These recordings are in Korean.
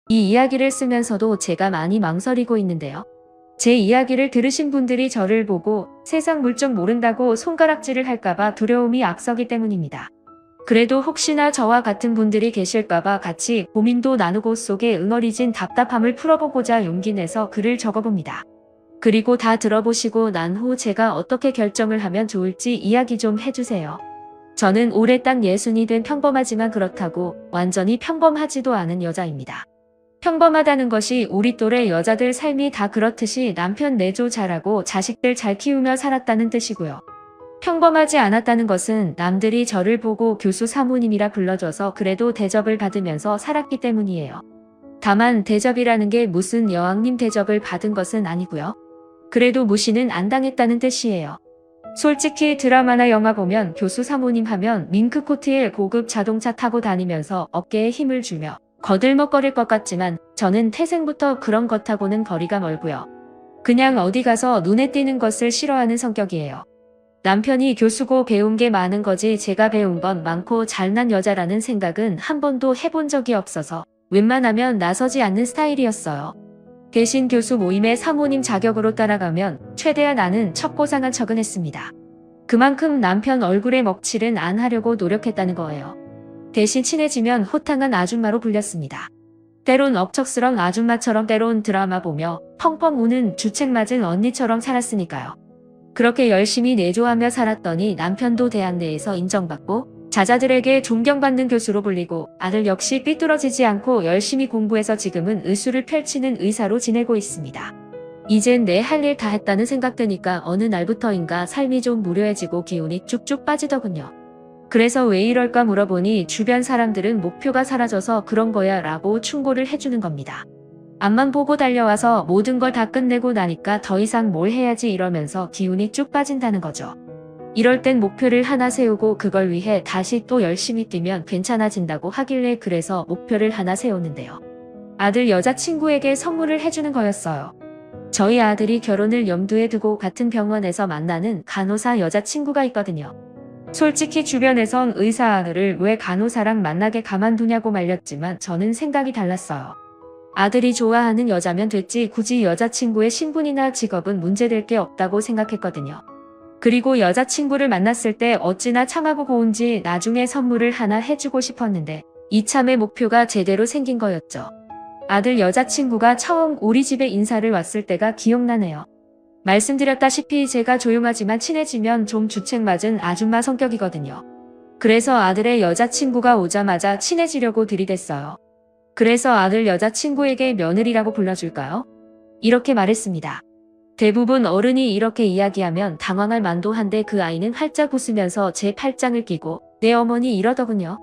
이 이야기를 쓰면서도 제가 많이 망설이고 있는데요. 제 이야기를 들으신 분들이 저를 보고 세상 물정 모른다고 손가락질을 할까봐 두려움이 앞서기 때문입니다. 그래도 혹시나 저와 같은 분들이 계실까봐 같이 고민도 나누고 속에 응어리진 답답함을 풀어보고자 용기 내서 글을 적어봅니다. 그리고 다 들어보시고 난 후 제가 어떻게 결정을 하면 좋을지 이야기 좀 해주세요. 저는 올해 딱 60이 된 평범하지만 그렇다고 완전히 평범하지도 않은 여자입니다. 평범하다는 것이 우리 또래 여자들 삶이 다 그렇듯이 남편 내조 잘하고 자식들 잘 키우며 살았다는 뜻이고요. 평범하지 않았다는 것은 남들이 저를 보고 교수 사모님이라 불러줘서 그래도 대접을 받으면서 살았기 때문이에요. 다만 대접이라는 게 무슨 여왕님 대접을 받은 것은 아니고요. 그래도 무시는 안 당했다는 뜻이에요. 솔직히 드라마나 영화 보면 교수 사모님 하면 밍크코트에 고급 자동차 타고 다니면서 어깨에 힘을 주며 거들먹거릴 것 같지만 저는 태생부터 그런 것하고는 거리가 멀고요. 그냥 어디 가서 눈에 띄는 것을 싫어하는 성격이에요. 남편이 교수고 배운 게 많은 거지 제가 배운 건 많고 잘난 여자라는 생각은 한 번도 해본 적이 없어서 웬만하면 나서지 않는 스타일이었어요. 대신 교수 모임에 사모님 자격으로 따라가면 최대한 나는 첩보상한 척은 했습니다. 그만큼 남편 얼굴에 먹칠은 안 하려고 노력했다는 거예요. 대신 친해지면 호탕한 아줌마로 불렸습니다. 때론 억척스런 아줌마처럼 때론 드라마 보며 펑펑 우는 주책 맞은 언니처럼 살았으니까요. 그렇게 열심히 내조하며 살았더니 남편도 대학 내에서 인정받고 자자들에게 존경받는 교수로 불리고 아들 역시 삐뚤어지지 않고 열심히 공부해서 지금은 의수를 펼치는 의사로 지내고 있습니다. 이젠 내 할 일 다 했다는 생각 드니까 어느 날부터인가 삶이 좀 무료해지고 기운이 쭉쭉 빠지더군요. 그래서 왜 이럴까 물어보니 주변 사람들은 목표가 사라져서 그런 거야 라고 충고를 해주는 겁니다. 앞만 보고 달려와서 모든 걸 다 끝내고 나니까 더 이상 뭘 해야지 이러면서 기운이 쭉 빠진다는 거죠. 이럴 땐 목표를 하나 세우고 그걸 위해 다시 또 열심히 뛰면 괜찮아진다고 하길래 그래서 목표를 하나 세우는데요. 아들 여자친구에게 선물을 해주는 거였어요. 저희 아들이 결혼을 염두에 두고 같은 병원에서 만나는 간호사 여자친구가 있거든요. 솔직히 주변에선 의사 아들을 왜 간호사랑 만나게 가만두냐고 말렸지만 저는 생각이 달랐어요. 아들이 좋아하는 여자면 됐지 굳이 여자친구의 신분이나 직업은 문제될 게 없다고 생각했거든요. 그리고 여자친구를 만났을 때 어찌나 참하고 고운지 나중에 선물을 하나 해주고 싶었는데 이참에 목표가 제대로 생긴 거였죠. 아들 여자친구가 처음 우리 집에 인사를 왔을 때가 기억나네요. 말씀드렸다시피 제가 조용하지만 친해지면 좀 주책 맞은 아줌마 성격이거든요. 그래서 아들의 여자친구가 오자마자 친해지려고 들이댔어요. 그래서 아들 여자친구에게 며느리라고 불러줄까요? 이렇게 말했습니다. 대부분 어른이 이렇게 이야기하면 당황할 만도 한데 그 아이는 활짝 웃으면서 제 팔짱을 끼고 내 어머니 이러더군요.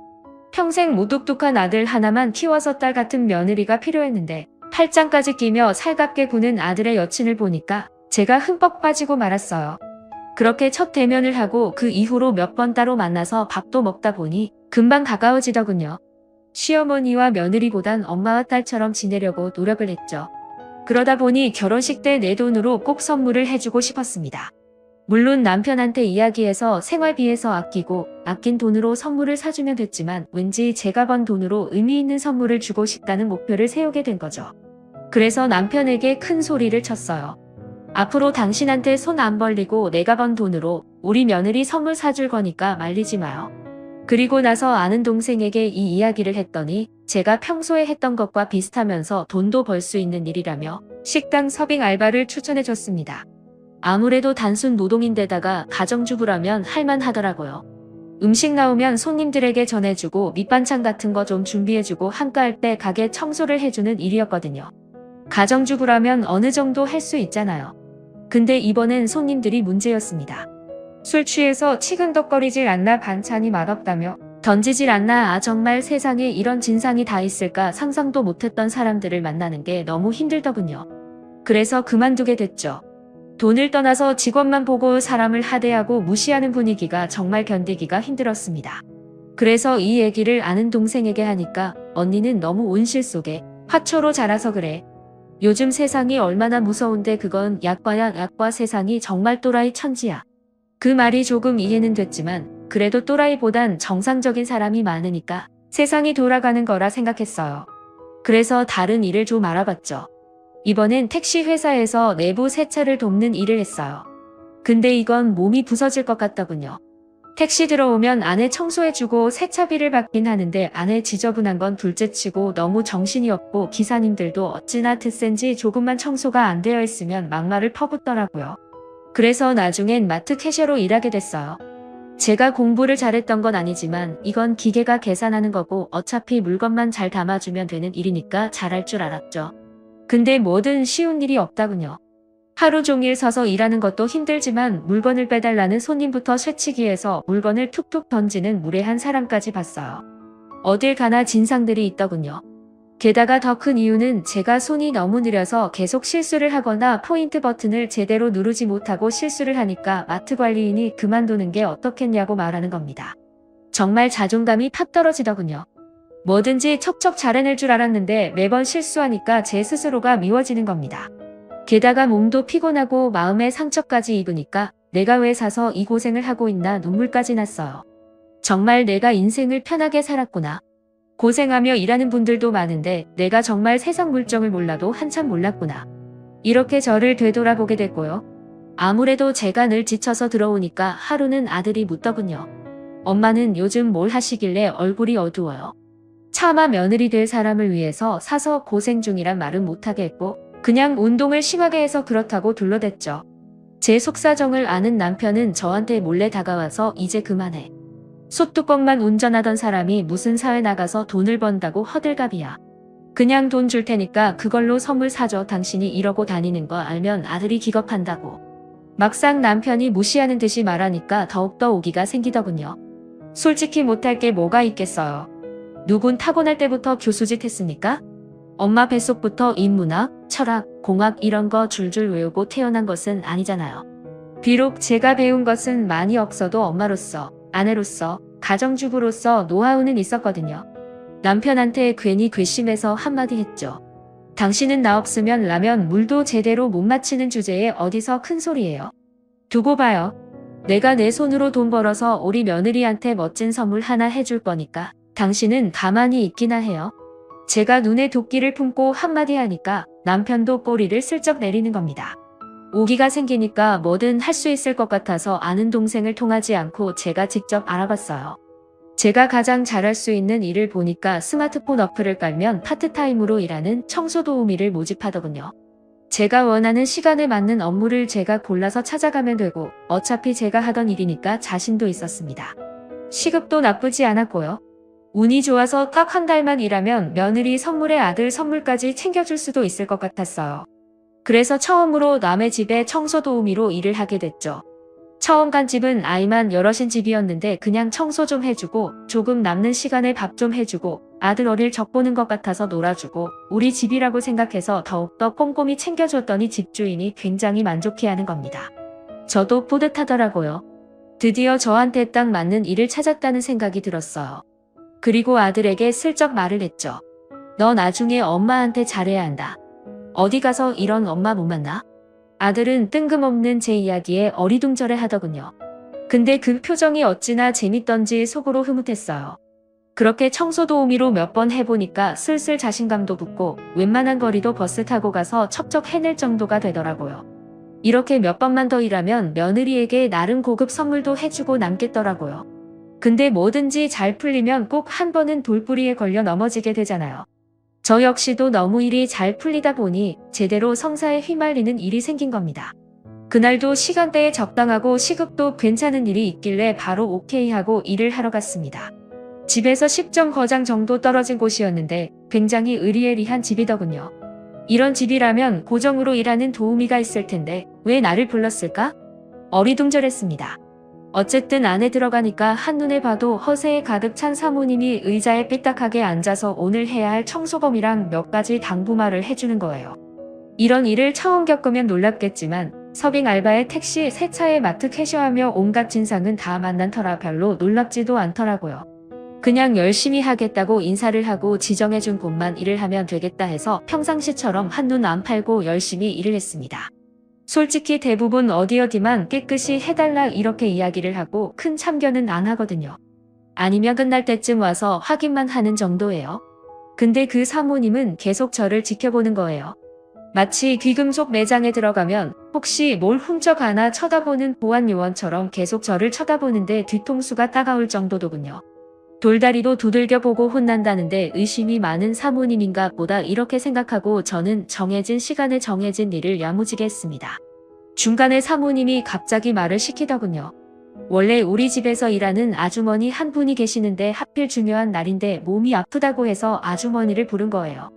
평생 무뚝뚝한 아들 하나만 키워서 딸 같은 며느리가 필요했는데 팔짱까지 끼며 살갑게 구는 아들의 여친을 보니까 제가 흠뻑 빠지고 말았어요. 그렇게 첫 대면을 하고 그 이후로 몇 번 따로 만나서 밥도 먹다 보니 금방 가까워지더군요. 시어머니와 며느리보단 엄마와 딸처럼 지내려고 노력을 했죠. 그러다 보니 결혼식 때 내 돈으로 꼭 선물을 해주고 싶었습니다. 물론 남편한테 이야기해서 생활비에서 아끼고 아낀 돈으로 선물을 사주면 됐지만 왠지 제가 번 돈으로 의미 있는 선물을 주고 싶다는 목표를 세우게 된 거죠. 그래서 남편에게 큰 소리를 쳤어요. 앞으로 당신한테 손 안 벌리고 내가 번 돈으로 우리 며느리 선물 사줄 거니까 말리지 마요. 그리고 나서 아는 동생에게 이 이야기를 했더니 제가 평소에 했던 것과 비슷하면서 돈도 벌 수 있는 일이라며 식당 서빙 알바를 추천해줬습니다. 아무래도 단순 노동인데다가 가정주부라면 할만하더라고요. 음식 나오면 손님들에게 전해주고 밑반찬 같은 거 좀 준비해주고 한가할 때 가게 청소를 해주는 일이었거든요. 가정주부라면 어느 정도 할 수 있잖아요. 근데 이번엔 손님들이 문제였습니다. 술 취해서 치근덕거리질 않나 반찬이 맛없다며 던지질 않나 정말 세상에 이런 진상이 다 있을까 상상도 못했던 사람들을 만나는 게 너무 힘들더군요. 그래서 그만두게 됐죠. 돈을 떠나서 직원만 보고 사람을 하대하고 무시하는 분위기가 정말 견디기가 힘들었습니다. 그래서 이 얘기를 아는 동생에게 하니까 언니는 너무 온실 속에 화초로 자라서 그래. 요즘 세상이 얼마나 무서운데 그건 약과야 약과 세상이 정말 또라이 천지야. 그 말이 조금 이해는 됐지만 그래도 또라이보단 정상적인 사람이 많으니까 세상이 돌아가는 거라 생각했어요. 그래서 다른 일을 좀 알아봤죠. 이번엔 택시 회사에서 내부 세차를 돕는 일을 했어요. 근데 이건 몸이 부서질 것 같더군요. 택시 들어오면 안에 청소해주고 세차비를 받긴 하는데 안에 지저분한 건 둘째치고 너무 정신이 없고 기사님들도 어찌나 드센지 조금만 청소가 안 되어 있으면 막말을 퍼붓더라고요. 그래서 나중엔 마트 캐셔로 일하게 됐어요. 제가 공부를 잘했던 건 아니지만 이건 기계가 계산하는 거고 어차피 물건만 잘 담아주면 되는 일이니까 잘할 줄 알았죠. 근데 뭐든 쉬운 일이 없다군요. 하루 종일 서서 일하는 것도 힘들지만 물건을 빼달라는 손님부터 쇠치기해서 물건을 툭툭 던지는 무례한 사람까지 봤어요. 어딜 가나 진상들이 있더군요. 게다가 더 큰 이유는 제가 손이 너무 느려서 계속 실수를 하거나 포인트 버튼을 제대로 누르지 못하고 실수를 하니까 마트 관리인이 그만두는 게 어떻겠냐고 말하는 겁니다. 정말 자존감이 팍 떨어지더군요. 뭐든지 척척 잘해낼 줄 알았는데 매번 실수하니까 제 스스로가 미워지는 겁니다. 게다가 몸도 피곤하고 마음에 상처까지 입으니까 내가 왜 사서 이 고생을 하고 있나 눈물까지 났어요. 정말 내가 인생을 편하게 살았구나. 고생하며 일하는 분들도 많은데 내가 정말 세상 물정을 몰라도 한참 몰랐구나. 이렇게 저를 되돌아보게 됐고요. 아무래도 제가 늘 지쳐서 들어오니까 하루는 아들이 묻더군요. 엄마는 요즘 뭘 하시길래 얼굴이 어두워요. 차마 며느리 될 사람을 위해서 사서 고생 중이란 말은 못하게 했고 그냥 운동을 심하게 해서 그렇다고 둘러댔죠. 제 속사정을 아는 남편은 저한테 몰래 다가와서 이제 그만해. 솥뚜껑만 운전하던 사람이 무슨 사회 나가서 돈을 번다고 허들갑이야. 그냥 돈 줄 테니까 그걸로 선물 사줘. 당신이 이러고 다니는 거 알면 아들이 기겁한다고. 막상 남편이 무시하는 듯이 말하니까 더욱더 오기가 생기더군요. 솔직히 못할 게 뭐가 있겠어요. 누군 타고날 때부터 교수짓 했습니까? 엄마 뱃속부터 인문학, 철학, 공학 이런 거 줄줄 외우고 태어난 것은 아니잖아요. 비록 제가 배운 것은 많이 없어도 엄마로서, 아내로서, 가정주부로서 노하우는 있었거든요. 남편한테 괜히 괘씸해서 한마디 했죠. 당신은 나 없으면 라면 물도 제대로 못 마치는 주제에 어디서 큰 소리예요. 두고 봐요. 내가 내 손으로 돈 벌어서 우리 며느리한테 멋진 선물 하나 해줄 거니까 당신은 가만히 있기나 해요. 제가 눈에 도끼를 품고 한마디 하니까 남편도 꼬리를 슬쩍 내리는 겁니다. 오기가 생기니까 뭐든 할 수 있을 것 같아서 아는 동생을 통하지 않고 제가 직접 알아봤어요. 제가 가장 잘할 수 있는 일을 보니까 스마트폰 어플을 깔면 파트타임으로 일하는 청소도우미를 모집하더군요. 제가 원하는 시간에 맞는 업무를 제가 골라서 찾아가면 되고 어차피 제가 하던 일이니까 자신도 있었습니다. 시급도 나쁘지 않았고요. 운이 좋아서 딱 한 달만 일하면 며느리 선물에 아들 선물까지 챙겨줄 수도 있을 것 같았어요. 그래서 처음으로 남의 집에 청소도우미로 일을 하게 됐죠. 처음 간 집은 아이만 여럿인 집이었는데 그냥 청소 좀 해주고 조금 남는 시간에 밥 좀 해주고 아들 어릴 적 보는 것 같아서 놀아주고 우리 집이라고 생각해서 더욱더 꼼꼼히 챙겨줬더니 집주인이 굉장히 만족해하는 겁니다. 저도 뿌듯하더라고요. 드디어 저한테 딱 맞는 일을 찾았다는 생각이 들었어요. 그리고 아들에게 슬쩍 말을 했죠. 너 나중에 엄마한테 잘해야 한다. 어디 가서 이런 엄마 못 만나? 아들은 뜬금없는 제 이야기에 어리둥절해 하더군요. 근데 그 표정이 어찌나 재밌던지 속으로 흐뭇했어요. 그렇게 청소도우미로 몇 번 해보니까 슬슬 자신감도 붙고 웬만한 거리도 버스 타고 가서 척척 해낼 정도가 되더라고요. 이렇게 몇 번만 더 일하면 며느리에게 나름 고급 선물도 해주고 남겠더라고요. 근데 뭐든지 잘 풀리면 꼭 한 번은 돌부리에 걸려 넘어지게 되잖아요. 저 역시도 너무 일이 잘 풀리다 보니 제대로 성사에 휘말리는 일이 생긴 겁니다. 그날도 시간대에 적당하고 시급도 괜찮은 일이 있길래 바로 오케이 하고 일을 하러 갔습니다. 집에서 10점 거장 정도 떨어진 곳이었는데 굉장히 의리의리한 집이더군요. 이런 집이라면 고정으로 일하는 도우미가 있을 텐데 왜 나를 불렀을까? 어리둥절했습니다. 어쨌든 안에 들어가니까 한눈에 봐도 허세에 가득 찬 사모님이 의자에 삐딱하게 앉아서 오늘 해야 할 청소범이랑 몇 가지 당부말을 해주는 거예요. 이런 일을 처음 겪으면 놀랍겠지만 서빙 알바에 택시, 세차에 마트 캐셔하며 온갖 진상은 다 만난 터라 별로 놀랍지도 않더라고요. 그냥 열심히 하겠다고 인사를 하고 지정해준 곳만 일을 하면 되겠다 해서 평상시처럼 한눈 안 팔고 열심히 일을 했습니다. 솔직히 대부분 어디만 깨끗이 해달라 이렇게 이야기를 하고 큰 참견은 안 하거든요. 아니면 끝날 때쯤 와서 확인만 하는 정도예요. 근데 그 사모님은 계속 저를 지켜보는 거예요. 마치 귀금속 매장에 들어가면 혹시 뭘 훔쳐가나 쳐다보는 보안 요원처럼 계속 저를 쳐다보는데 뒤통수가 따가울 정도더군요. 돌다리도 두들겨보고 혼난다는데 의심이 많은 사모님인가 보다 이렇게 생각하고 저는 정해진 시간에 정해진 일을 야무지게 했습니다. 중간에 사모님이 갑자기 말을 시키더군요. 원래 우리 집에서 일하는 아주머니 한 분이 계시는데 하필 중요한 날인데 몸이 아프다고 해서 아주머니를 부른 거예요.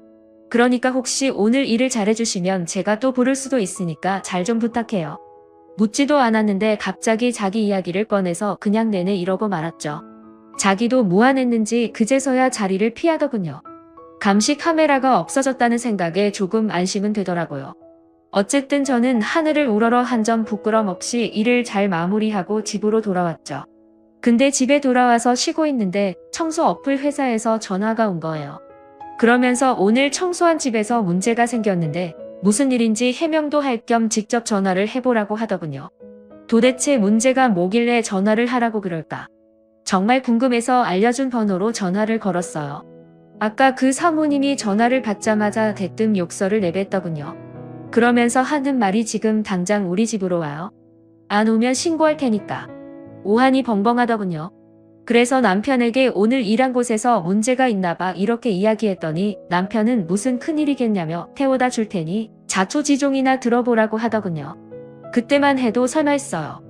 그러니까 혹시 오늘 일을 잘해주시면 제가 또 부를 수도 있으니까 잘 좀 부탁해요. 묻지도 않았는데 갑자기 자기 이야기를 꺼내서 그냥 내내 이러고 말았죠. 자기도 무안했는지 그제서야 자리를 피하더군요. 감시 카메라가 없어졌다는 생각에 조금 안심은 되더라고요. 어쨌든 저는 하늘을 우러러 한 점 부끄럼 없이 일을 잘 마무리하고 집으로 돌아왔죠. 근데 집에 돌아와서 쉬고 있는데 청소 어플 회사에서 전화가 온 거예요. 그러면서 오늘 청소한 집에서 문제가 생겼는데 무슨 일인지 해명도 할 겸 직접 전화를 해보라고 하더군요. 도대체 문제가 뭐길래 전화를 하라고 그럴까? 정말 궁금해서 알려준 번호로 전화를 걸었어요. 아까 그 사모님이 전화를 받자마자 대뜸 욕설을 내뱉더군요. 그러면서 하는 말이 지금 당장 우리 집으로 와요. 안 오면 신고할 테니까. 오한이 벙벙하더군요. 그래서 남편에게 오늘 일한 곳에서 문제가 있나 봐 이렇게 이야기했더니 남편은 무슨 큰일이겠냐며 태워다 줄 테니 자초지종이나 들어보라고 하더군요. 그때만 해도 설마 했어요.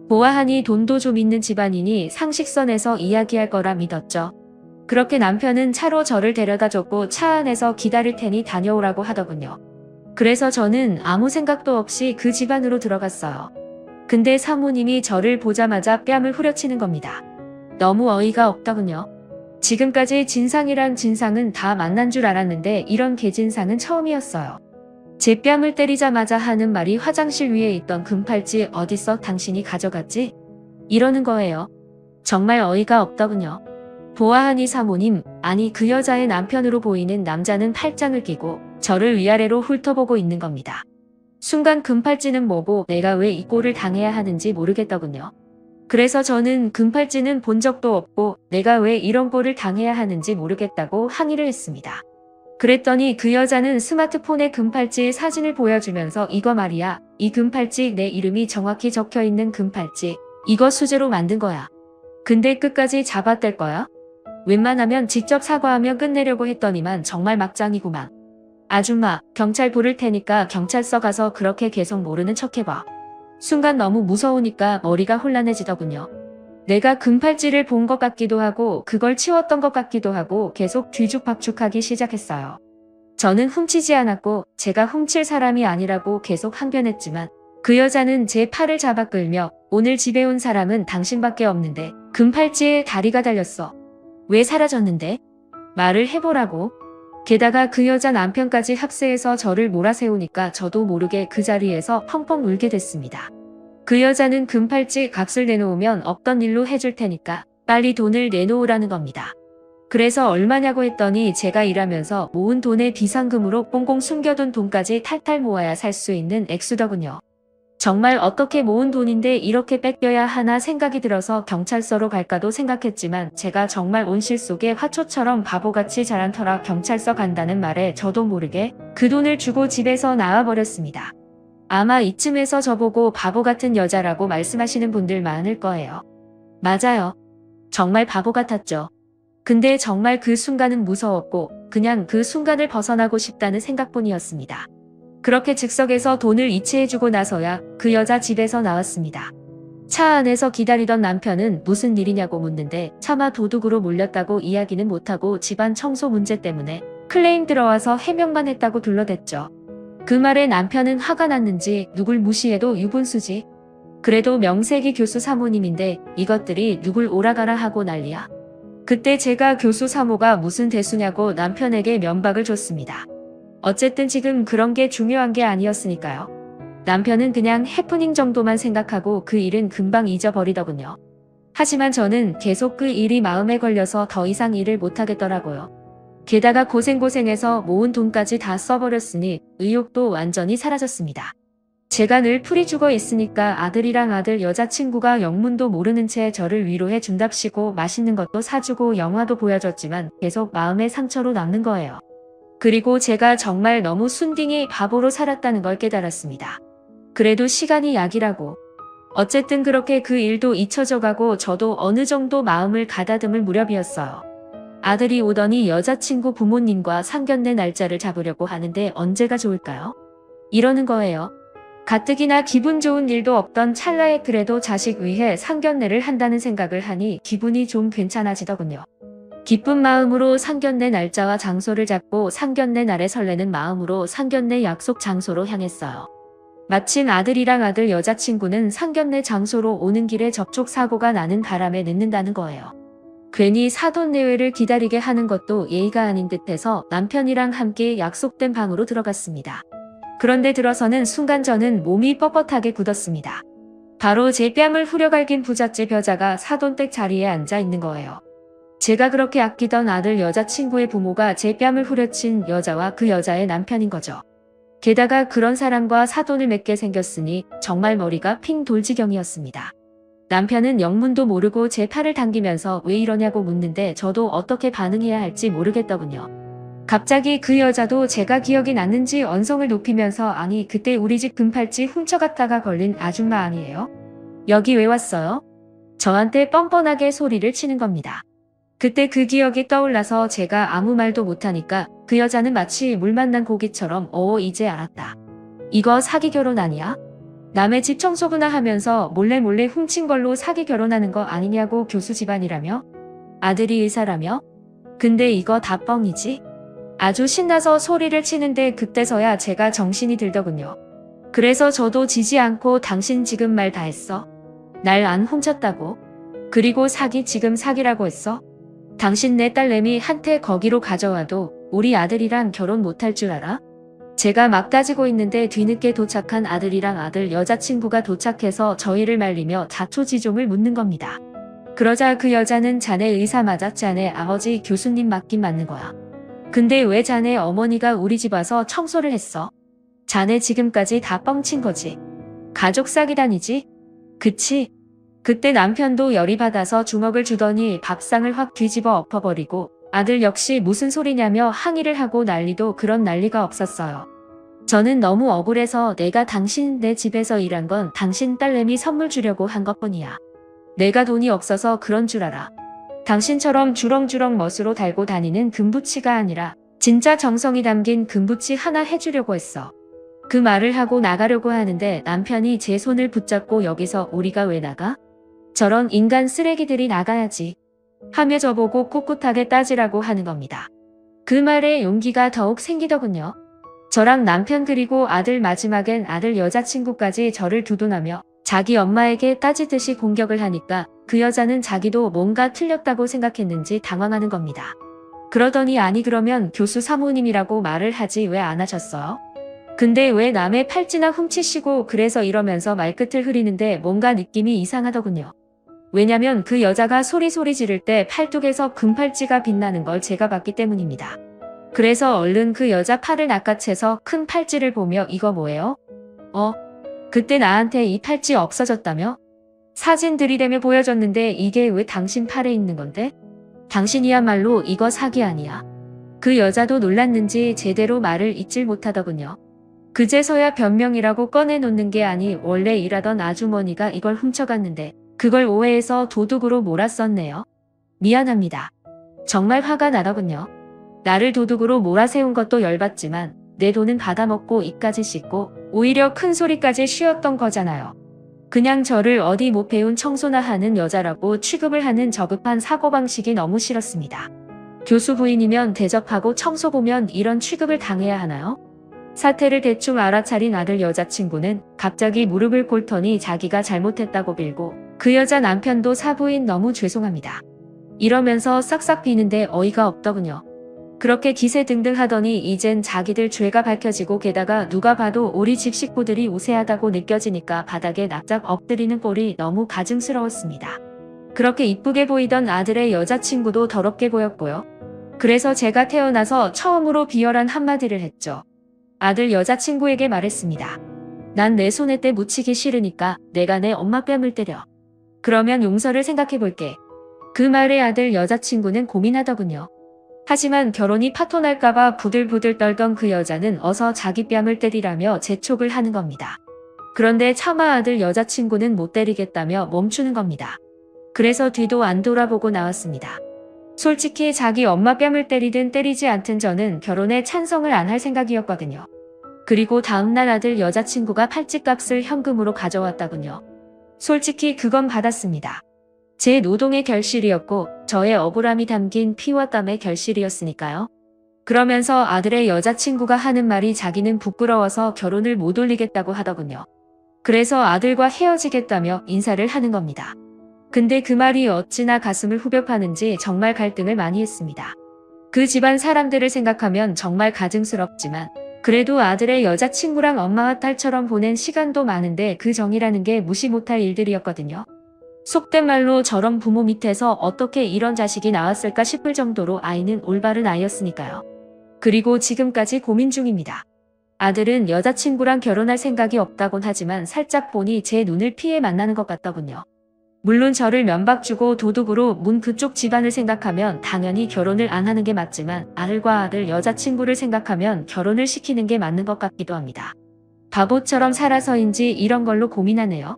보아하니 돈도 좀 있는 집안이니 상식선에서 이야기할 거라 믿었죠. 그렇게 남편은 차로 저를 데려다 줬고 차 안에서 기다릴 테니 다녀오라고 하더군요. 그래서 저는 아무 생각도 없이 그 집 안으로 들어갔어요. 근데 사모님이 저를 보자마자 뺨을 후려치는 겁니다. 너무 어이가 없더군요. 지금까지 진상이란 진상은 다 만난 줄 알았는데 이런 개진상은 처음이었어요. 제 뺨을 때리자마자 하는 말이 화장실 위에 있던 금팔찌 어딨어 당신이 가져갔지? 이러는 거예요. 정말 어이가 없더군요. 보아하니 사모님, 아니 그 여자의 남편으로 보이는 남자는 팔짱을 끼고 저를 위아래로 훑어보고 있는 겁니다. 순간 금팔찌는 뭐고 내가 왜 이 꼴을 당해야 하는지 모르겠더군요. 그래서 저는 금팔찌는 본 적도 없고 내가 왜 이런 꼴을 당해야 하는지 모르겠다고 항의를 했습니다. 그랬더니 그 여자는 스마트폰에 금팔찌의 사진을 보여주면서 이거 말이야. 이 금팔찌 내 이름이 정확히 적혀있는 금팔찌. 이거 수제로 만든 거야. 근데 끝까지 잡아뗄 거야? 웬만하면 직접 사과하며 끝내려고 했더니만 정말 막장이구만. 아줌마, 경찰 부를 테니까 경찰서 가서 그렇게 계속 모르는 척 해봐. 순간 너무 무서우니까 머리가 혼란해지더군요. 내가 금팔찌를 본 것 같기도 하고 그걸 치웠던 것 같기도 하고 계속 뒤죽박죽하기 시작했어요. 저는 훔치지 않았고 제가 훔칠 사람이 아니라고 계속 항변했지만 그 여자는 제 팔을 잡아 끌며 오늘 집에 온 사람은 당신밖에 없는데 금팔찌에 다리가 달렸어. 왜 사라졌는데? 말을 해보라고. 게다가 그 여자 남편까지 합세해서 저를 몰아세우니까 저도 모르게 그 자리에서 펑펑 울게 됐습니다. 그 여자는 금팔찌 값을 내놓으면 없던 일로 해줄 테니까 빨리 돈을 내놓으라는 겁니다. 그래서 얼마냐고 했더니 제가 일하면서 모은 돈의 비상금으로 꽁꽁 숨겨둔 돈까지 탈탈 모아야 살 수 있는 액수더군요. 정말 어떻게 모은 돈인데 이렇게 뺏겨야 하나 생각이 들어서 경찰서로 갈까도 생각했지만 제가 정말 온실 속의 화초처럼 바보같이 자란 터라 경찰서 간다는 말에 저도 모르게 그 돈을 주고 집에서 나와버렸습니다. 아마 이쯤에서 저보고 바보 같은 여자라고 말씀하시는 분들 많을 거예요. 맞아요. 정말 바보 같았죠. 근데 정말 그 순간은 무서웠고 그냥 그 순간을 벗어나고 싶다는 생각뿐이었습니다. 그렇게 즉석에서 돈을 이체해주고 나서야 그 여자 집에서 나왔습니다. 차 안에서 기다리던 남편은 무슨 일이냐고 묻는데 차마 도둑으로 몰렸다고 이야기는 못하고 집안 청소 문제 때문에 클레임 들어와서 해명만 했다고 둘러댔죠. 그 말에 남편은 화가 났는지 누굴 무시해도 유분수지. 그래도 명색이 교수 사모님인데 이것들이 누굴 오라가라 하고 난리야. 그때 제가 교수 사모가 무슨 대수냐고 남편에게 면박을 줬습니다. 어쨌든 지금 그런 게 중요한 게 아니었으니까요. 남편은 그냥 해프닝 정도만 생각하고 그 일은 금방 잊어버리더군요. 하지만 저는 계속 그 일이 마음에 걸려서 더 이상 일을 못하겠더라고요. 게다가 고생고생해서 모은 돈까지 다 써버렸으니 의욕도 완전히 사라졌습니다. 제가 늘 풀이 죽어 있으니까 아들이랑 아들 여자친구가 영문도 모르는 채 저를 위로해 준답시고 맛있는 것도 사주고 영화도 보여줬지만 계속 마음의 상처로 남는 거예요. 그리고 제가 정말 너무 순딩이 바보로 살았다는 걸 깨달았습니다. 그래도 시간이 약이라고. 어쨌든 그렇게 그 일도 잊혀져 가고 저도 어느 정도 마음을 가다듬을 무렵이었어요. 아들이 오더니 여자친구 부모님과 상견례 날짜를 잡으려고 하는데 언제가 좋을까요? 이러는 거예요. 가뜩이나 기분 좋은 일도 없던 찰나에 그래도 자식 위해 상견례를 한다는 생각을 하니 기분이 좀 괜찮아지더군요. 기쁜 마음으로 상견례 날짜와 장소를 잡고 상견례 날에 설레는 마음으로 상견례 약속 장소로 향했어요. 마침 아들이랑 아들 여자친구는 상견례 장소로 오는 길에 접촉사고가 나는 바람에 늦는다는 거예요. 괜히 사돈 내외를 기다리게 하는 것도 예의가 아닌 듯해서 남편이랑 함께 약속된 방으로 들어갔습니다. 그런데 들어서는 순간 저는 몸이 뻣뻣하게 굳었습니다. 바로 제 뺨을 후려갈긴 부잣집 여자가 사돈댁 자리에 앉아 있는 거예요. 제가 그렇게 아끼던 아들 여자친구의 부모가 제 뺨을 후려친 여자와 그 여자의 남편인 거죠. 게다가 그런 사람과 사돈을 맺게 생겼으니 정말 머리가 핑 돌 지경이었습니다. 남편은 영문도 모르고 제 팔을 당기면서 왜 이러냐고 묻는데 저도 어떻게 반응해야 할지 모르겠더군요. 갑자기 그 여자도 제가 기억이 났는지 언성을 높이면서 아니 그때 우리 집 금팔찌 훔쳐갔다가 걸린 아줌마 아니에요? 여기 왜 왔어요? 저한테 뻔뻔하게 소리를 치는 겁니다. 그때 그 기억이 떠올라서 제가 아무 말도 못하니까 그 여자는 마치 물 만난 고기처럼 이제 알았다. 이거 사기 결혼 아니야? 남의 집 청소구나 하면서 몰래 훔친 걸로 사기 결혼하는 거 아니냐고 교수 집안이라며? 아들이 의사라며? 근데 이거 다 뻥이지? 아주 신나서 소리를 치는데 그때서야 제가 정신이 들더군요. 그래서 저도 지지 않고 당신 지금 말 다 했어? 날 안 훔쳤다고? 그리고 사기 지금 사기라고 했어? 당신 내 딸내미 한테 거기로 가져와도 우리 아들이랑 결혼 못할 줄 알아? 제가 막 따지고 있는데 뒤늦게 도착한 아들이랑 아들 여자친구가 도착해서 저희를 말리며 자초지종을 묻는 겁니다. 그러자 그 여자는 자네 의사 맞아? 자네 아버지 교수님 맞긴 맞는 거야. 근데 왜 자네 어머니가 우리 집 와서 청소를 했어? 자네 지금까지 다 뻥친 거지. 가족 사기단이지? 그치? 그때 남편도 열이 받아서 주먹을 주더니 밥상을 확 뒤집어 엎어버리고 아들 역시 무슨 소리냐며 항의를 하고 난리도 그런 난리가 없었어요. 저는 너무 억울해서 내가 당신 내 집에서 일한 건 당신 딸내미 선물 주려고 한 것뿐이야. 내가 돈이 없어서 그런 줄 알아. 당신처럼 주렁주렁 멋으로 달고 다니는 금부치가 아니라 진짜 정성이 담긴 금부치 하나 해주려고 했어. 그 말을 하고 나가려고 하는데 남편이 제 손을 붙잡고 여기서 우리가 왜 나가? 저런 인간 쓰레기들이 나가야지. 하며 저보고 꿋꿋하게 따지라고 하는 겁니다. 그 말에 용기가 더욱 생기더군요. 저랑 남편 그리고 아들 마지막엔 아들 여자친구까지 저를 두둔하며 자기 엄마에게 따지듯이 공격을 하니까 그 여자는 자기도 뭔가 틀렸다고 생각했는지 당황하는 겁니다. 그러더니 아니 그러면 교수 사모님이라고 말을 하지 왜 안 하셨어요? 근데 왜 남의 팔찌나 훔치시고 그래서 이러면서 말끝을 흐리는데 뭔가 느낌이 이상하더군요. 왜냐면 그 여자가 소리소리 지를 때 팔뚝에서 금팔찌가 빛나는 걸 제가 봤기 때문입니다. 그래서 얼른 그 여자 팔을 낚아채서 큰 팔찌를 보며 이거 뭐예요? 그때 나한테 이 팔찌 없어졌다며? 사진 들이대며 보여줬는데 이게 왜 당신 팔에 있는 건데? 당신이야말로 이거 사기 아니야. 그 여자도 놀랐는지 제대로 말을 잇질 못하더군요. 그제서야 변명이라고 꺼내놓는 게 아니 원래 일하던 아주머니가 이걸 훔쳐갔는데 그걸 오해해서 도둑으로 몰아썼네요. 미안합니다. 정말 화가 나더군요. 나를 도둑으로 몰아세운 것도 열받지만 내 돈은 받아먹고 입까지 씻고 오히려 큰 소리까지 쉬었던 거잖아요. 그냥 저를 어디 못 배운 청소나 하는 여자라고 취급을 하는 저급한 사고방식이 너무 싫었습니다. 교수 부인이면 대접하고 청소 보면 이런 취급을 당해야 하나요? 사태를 대충 알아차린 아들 여자친구는 갑자기 무릎을 꿇더니 자기가 잘못했다고 빌고 그 여자 남편도 사부인 너무 죄송합니다. 이러면서 싹싹 비는데 어이가 없더군요. 그렇게 기세등등하더니 이젠 자기들 죄가 밝혀지고 게다가 누가 봐도 우리 집 식구들이 우세하다고 느껴지니까 바닥에 납작 엎드리는 꼴이 너무 가증스러웠습니다. 그렇게 이쁘게 보이던 아들의 여자친구도 더럽게 보였고요. 그래서 제가 태어나서 처음으로 비열한 한마디를 했죠. 아들 여자친구에게 말했습니다. 난 내 손에 때 묻히기 싫으니까 내가 내 엄마 뺨을 때려. 그러면 용서를 생각해 볼게. 그 말에 아들 여자친구는 고민하더군요. 하지만 결혼이 파토날까봐 부들부들 떨던 그 여자는 어서 자기 뺨을 때리라며 재촉을 하는 겁니다. 그런데 차마 아들 여자친구는 못 때리겠다며 멈추는 겁니다. 그래서 뒤도 안 돌아보고 나왔습니다. 솔직히 자기 엄마 뺨을 때리든 때리지 않든 저는 결혼에 찬성을 안 할 생각이었거든요. 그리고 다음날 아들 여자친구가 팔찌값을 현금으로 가져왔다군요. 솔직히 그건 받았습니다. 제 노동의 결실이었고 저의 억울함이 담긴 피와 땀의 결실이었으니까요. 그러면서 아들의 여자친구가 하는 말이 자기는 부끄러워서 결혼을 못 올리겠다고 하더군요. 그래서 아들과 헤어지겠다며 인사를 하는 겁니다. 근데 그 말이 어찌나 가슴을 후벼 파는지 정말 갈등을 많이 했습니다. 그 집안 사람들을 생각하면 정말 가증스럽지만 그래도 아들의 여자친구랑 엄마와 딸처럼 보낸 시간도 많은데 그 정이라는 게 무시 못할 일들이었거든요. 속된 말로 저런 부모 밑에서 어떻게 이런 자식이 나왔을까 싶을 정도로 아이는 올바른 아이였으니까요. 그리고 지금까지 고민 중입니다. 아들은 여자친구랑 결혼할 생각이 없다곤 하지만 살짝 보니 제 눈을 피해 만나는 것 같더군요. 물론 저를 면박 주고 도둑으로 문 그쪽 집안을 생각하면 당연히 결혼을 안 하는 게 맞지만 아들과 아들 여자친구를 생각하면 결혼을 시키는 게 맞는 것 같기도 합니다. 바보처럼 살아서인지 이런 걸로 고민하네요.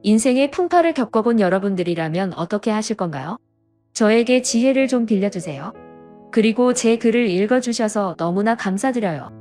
인생의 풍파를 겪어본 여러분들이라면 어떻게 하실 건가요? 저에게 지혜를 좀 빌려주세요. 그리고 제 글을 읽어주셔서 너무나 감사드려요.